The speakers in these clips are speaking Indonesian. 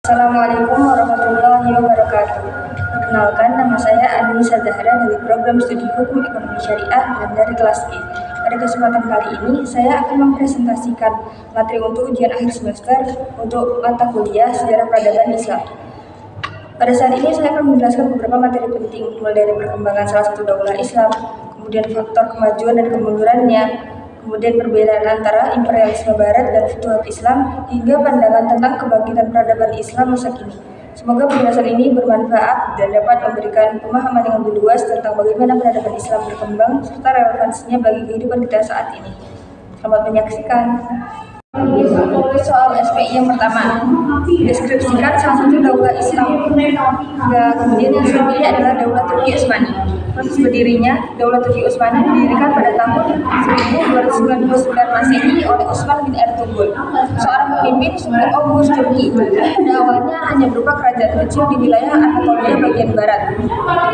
Assalamualaikum warahmatullahi wabarakatuh. Perkenalkan, nama saya Anissa Zahra dari program studi Hukum Ekonomi Syariah dan dari kelas E. Pada kesempatan kali ini, saya akan mempresentasikan materi untuk ujian akhir semester untuk mata kuliah Sejarah Peradaban Islam. Pada saat ini, saya akan menjelaskan beberapa materi penting, mulai dari perkembangan salah satu daulah Islam, kemudian faktor kemajuan dan kemundurannya, kemudian perbedaan antara imperialisme Barat dan Futuhat Islam, hingga pandangan tentang kebangkitan peradaban Islam masa kini. Semoga penjelasan ini bermanfaat dan dapat memberikan pemahaman yang lebih luas tentang bagaimana peradaban Islam berkembang serta relevansinya bagi kehidupan kita saat ini. Selamat menyaksikan. Soal SPI yang pertama, deskripsikan salah satu daulah Islam. Kemudian yang saya pilih adalah Daulah Turki Utsmani. Proses berdirinya, Daulah Turki Utsmani didirikan pada tahun 1299 Masehi oleh Utsman bin Ertugrul, seorang pemimpin suku Oghuz Turki. Pada awalnya hanya berupa kerajaan kecil di wilayah Anatolia bagian barat.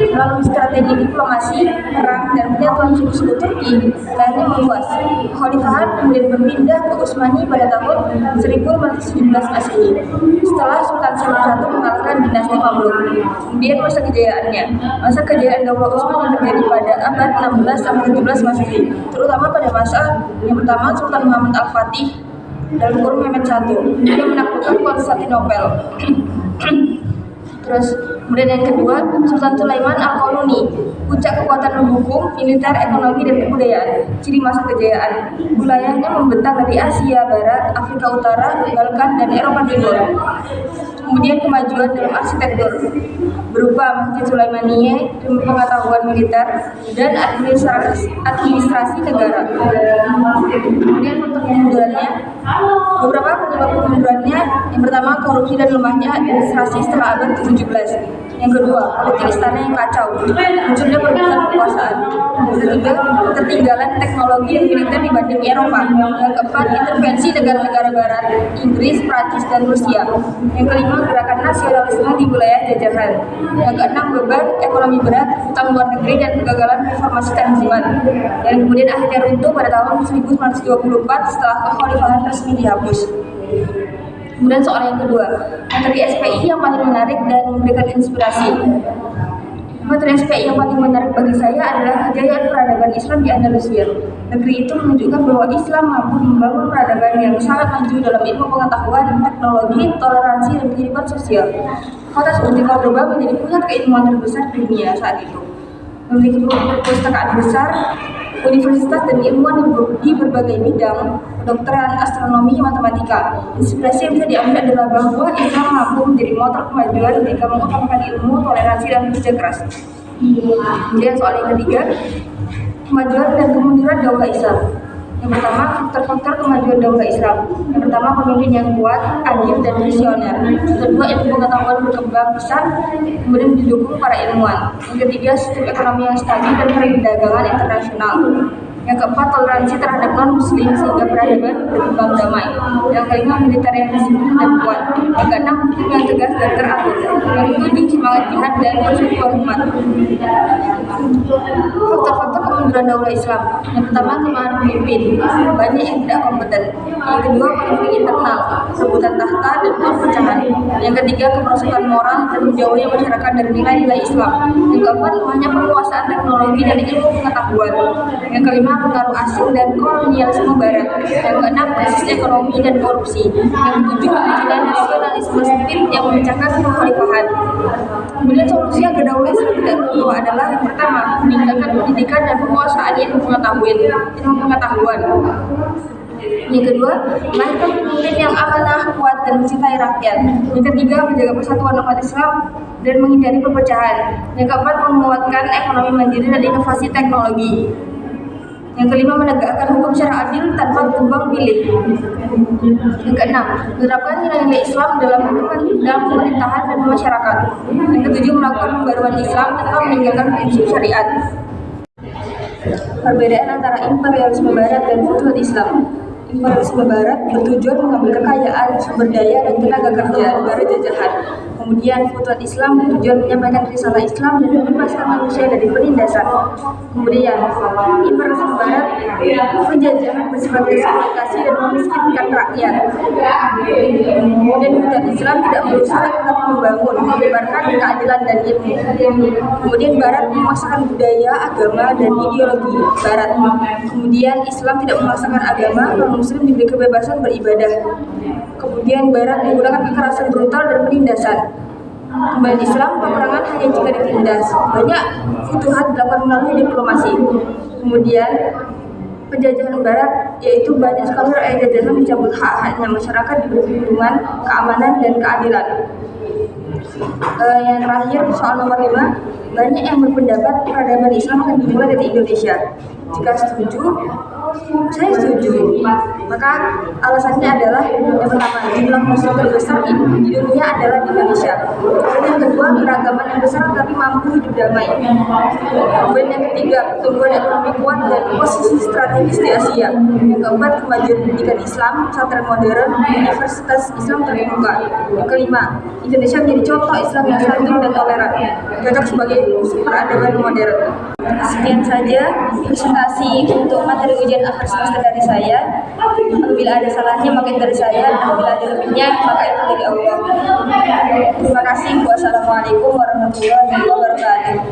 Melalui strategi diplomasi, perang, dan penyatuan suku-suku Turki, lainnya meluas. Kekhalifahan kemudian berpindah ke Utsmani pada tahun 1417 Masehi, setelah Sultan Selim I mengalahkan dinasti Mamluk. Kemudian masa kejayaannya, masa kejayaan Daulah Utsman yang terjadi pada abad 16 sampai 17 Masehi, terutama pada masa yang pertama Sultan Muhammad Al-Fatih dalam kurun Mehmed I yang menaklukkan Konstantinopel. Terus kemudian yang kedua, Sultan Sulaiman Al-Qanuni, puncak kekuatan hukum, militer, ekonomi, dan kebudayaan. Ciri masa kejayaan, wilayahnya membentang dari Asia Barat, Afrika Utara, Balkan, dan Eropa Timur. Kemudian kemajuan dalam arsitektur berupa Masjid Sulaimaniyah, ilmu pengetahuan militer, dan administrasi negara. Kemudian faktor kemundurannya, beberapa penyebab kemundurannya, yang pertama korupsi dan lemahnya administrasi setelah abad ke-17. Yang kedua, politik istana yang kacau, munculnya perebutan kekuasaan. Yang ketiga, ketertinggalan teknologi dan militer dibanding Eropa. Yang keempat, intervensi negara-negara Barat, Inggris, Prancis, dan Rusia. Yang kelima, gerakan nasionalisme di wilayah jajahan. Yang keenam, beban ekonomi berat, utang luar negeri, dan kegagalan reformasi kehaziman. Dan kemudian akhirnya runtuh pada tahun 1924 setelah kekhalifahan resmi dihapus. Kemudian soal yang kedua, materi SPI yang paling menarik dan memberikan inspirasi. Materi SPI yang paling menarik bagi saya adalah kejayaan peradaban Islam di Andalusia. Negeri itu menunjukkan bahwa Islam mampu membangun peradaban yang sangat maju dalam ilmu pengetahuan, teknologi, toleransi, dan kehidupan sosial. Kota seperti Cordoba menjadi pusat keilmuan terbesar di dunia saat itu. Memiliki perpustakaan besar, universitas dan ilmuwan di berbagai bidang, kedokteran, astronomi, matematika. Inspirasi yang bisa diambil adalah bahwa Islam mampu menjadi motor kemajuan ketika mengutamakan ilmu, toleransi, dan kerja keras. Kemudian soal yang ketiga, kemajuan dan kemunduran daulah Islam. Yang pertama, faktor-faktor kemajuan daulah Islam. Yang pertama, pemimpin yang kuat, adil, dan visioner. Yang kedua, ilmu pengetahuan berkembang pesat, kemudian didukung para ilmuwan. Yang ketiga, sistem ekonomi yang stabil dan perdagangan internasional. Yang keempat, toleransi terhadap non-muslim sehingga peradaban berkembang damai. Yang kelima, militer yang disiplin dan kuat. Yang keenam, hukum yang tegas dan teratur. Yang ketujuh, semangat jihad dan persekutuan umat. Faktor-faktor kemunduran daulah Islam. Yang pertama, kelemahan pemimpin, banyak yang tidak kompeten. Yang kedua, konflik internal, rebutan tahta dan perpecahan. Yang ketiga, kemerosotan moral dan menjauhnya masyarakat dari nilai-nilai Islam. Yang keempat, lemahnya penguasaan teknologi dan ilmu pengetahuan. Yang kelima, pengaruh asing dan kolonialisme Barat. Yang keenam, krisis ekonomi dan korupsi. Yang ketujuh, munculnya nasionalisme sempit yang memecahkan kekhalifahan. Kemudian solusi agar daulah Islam tidak runtuh adalah yang pertama, meningkatkan pendidikan dan penguasaan ilmu pengetahuan. Yang kedua, melahirkan pemimpin yang amanah, kuat, dan mencintai rakyat. Yang ketiga, menjaga persatuan umat Islam dan menghindari perpecahan. Yang keempat, menguatkan ekonomi mandiri dan inovasi teknologi. Yang kelima, menegakkan hukum secara adil tanpa tumbang pilih. Yang keenam, menerapkan nilai-nilai Islam dalam pemerintahan dan masyarakat. Yang ketujuh, melakukan pembaruan Islam tanpa meninggalkan prinsip syariat. Perbedaan antara imperialisme Barat dan Futuhat Islam. Imperialisme Barat bertujuan mengambil kekayaan, sumber daya, dan tenaga kerja negara jajahan. Kemudian Futuhat Islam bertujuan menyampaikan risalah Islam dan membebaskan manusia dari penindasan. Kemudian Imperialisme Barat, penjajahan bersifat eksploitasi dan memiskinkan rakyat. Kemudian Futuhat Islam tidak merusak tetapi membangun, menyebarkan keadilan dan ilmu. Kemudian Barat memaksakan budaya, agama, dan ideologi Barat. Kemudian Islam tidak memaksakan agama, non-Muslim diberi kebebasan beribadah. Kemudian Barat menggunakan kekerasan brutal dan penindasan. Kemudian Islam, peperangan hanya jika ditindas. Banyak futuhat dilakukan melalui diplomasi. Kemudian penjajahan Barat, yaitu banyak sekali rakyat jajahan dicabut hak-haknya, masyarakat diberi perlindungan, keamanan, dan keadilan. Yang terakhir, soal nomor 5, banyak yang berpendapat peradaban Islam akan dimulai dari Indonesia. Jika setuju, saya setuju. Maka alasannya adalah yang pertama, jumlah muslim terbesar di dunia adalah di Indonesia. Dan yang kedua, keragaman yang besar tetapi mampu hidup damai. Kemudian yang ketiga, pertumbuhan ekonomi kuat dan posisi strategis di Asia. Yang keempat, kemajuan pendidikan Islam, pesantren modern, universitas Islam terbuka. Yang kelima, Indonesia menjadi contoh Islam yang santun dan toleran, cocok sebagai peradaban modern. Sekian saja presentasi untuk materi ujian akhir semester dari saya. Apabila ada salahnya maka itu dari saya, apabila ada lebihnya maka itu dari Allah. Terima kasih. Wassalamualaikum warahmatullahi wabarakatuh.